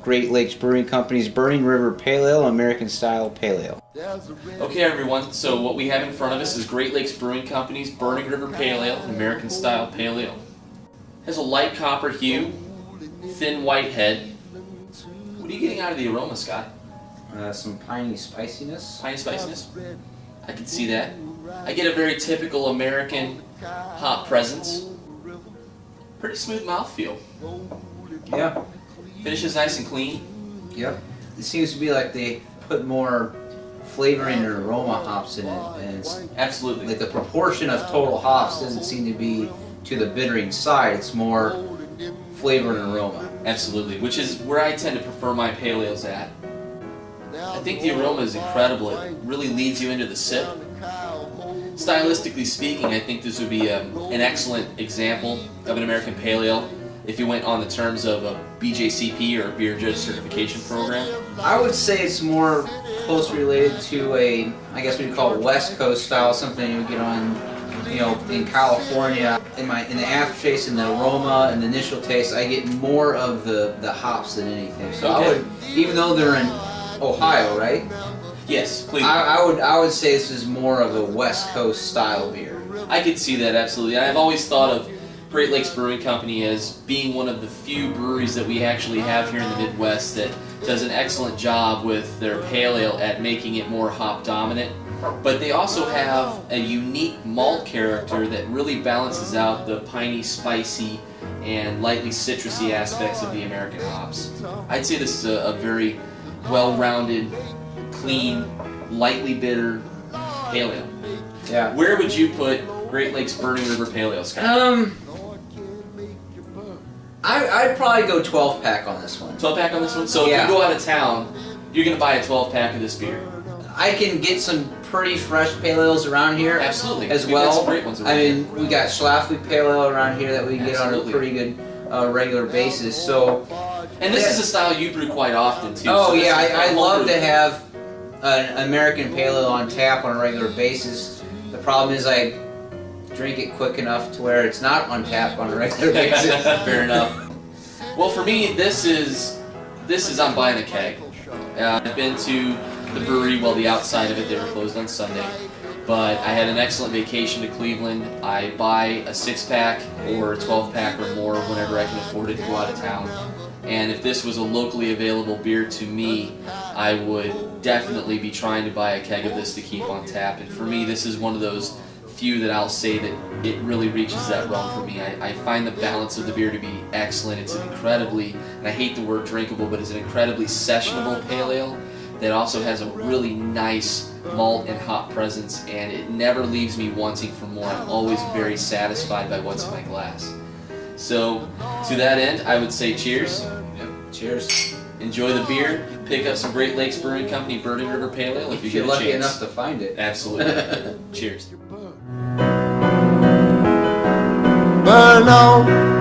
Great Lakes Brewing Company's Burning River Pale Ale, American Style Pale Ale. Okay, everyone, so what we have in front of us is Great Lakes Brewing Company's Burning River Pale Ale, American Style Pale Ale. It has a light copper hue, thin white head. What are you getting out of the aroma, Scott? Some piney spiciness. Piney spiciness? I can see that. I get a very typical American hop presence. Pretty smooth mouthfeel. Yeah. Finish is nice and clean. Yep. It seems to be like they put more flavoring and aroma hops in it, and it's Absolutely. like the proportion of total hops doesn't seem to be to the bittering side. It's more flavor and aroma. Absolutely, which is where I tend to prefer my pale ales at. I think the aroma is incredible. It really leads you into the sip. Stylistically speaking, I think this would be an excellent example of an American pale ale if you went on the terms of a BJCP or a Beer Judge Certification Program. I would say it's more closely related to a, I guess we'd call it West Coast style, something you would get on, in California. In the aftertaste and the aroma and the initial taste, I get more of the hops than anything. So Okay. I would, even though they're in Ohio, right? Yes, Cleveland. I would say this is more of a West Coast style beer. I could see that, absolutely. I've always thought of Great Lakes Brewing Company as being one of the few breweries that we actually have here in the Midwest that does an excellent job with their pale ale at making it more hop dominant. But they also have a unique malt character that really balances out the piney, spicy, and lightly citrusy aspects of the American hops. I'd say this is a very well-rounded, clean, lightly bitter pale ale. Yeah. Where would you put Great Lakes Burning River Pale Ale, Scott? I'd probably go 12-pack on this one. 12-pack on this one? So Yeah. if you go out of town, you're going to buy a 12-pack of this beer. I can get some pretty fresh pale ales around here. Absolutely. As We've got well. some great ones around I mean, we got Schlafly Pale Ale around here that we get on a Absolutely. pretty good regular basis. So, And this is a style you brew quite often, too. oh so this yeah, is not I love homebrew. to have an American Pale Ale on tap on a regular basis. The problem is I drink it quick enough to where it's not on tap on a regular basis. Fair enough. Well, for me, this is I'm buying a keg. I've been to the brewery, well, the outside of it, they were closed on Sunday. But I had an excellent vacation to Cleveland. I buy a 6-pack or a 12-pack or more whenever I can afford it to go out of town. And if this was a locally available beer to me, I would definitely be trying to buy a keg of this to keep on tap. And for me, this is one of those few that I'll say that it really reaches that realm for me. I find the balance of the beer to be excellent. It's an incredibly, and I hate the word drinkable, but it's an incredibly sessionable pale ale that also has a really nice malt and hop presence, and it never leaves me wanting for more. I'm always very satisfied by what's in my glass. So, to that end, I would say cheers. Yep. Cheers. Enjoy the beer. Pick up some Great Lakes Brewing Company Burning River Pale Ale if you If get you're a lucky chance. enough to find it. Absolutely. Cheers. Burn on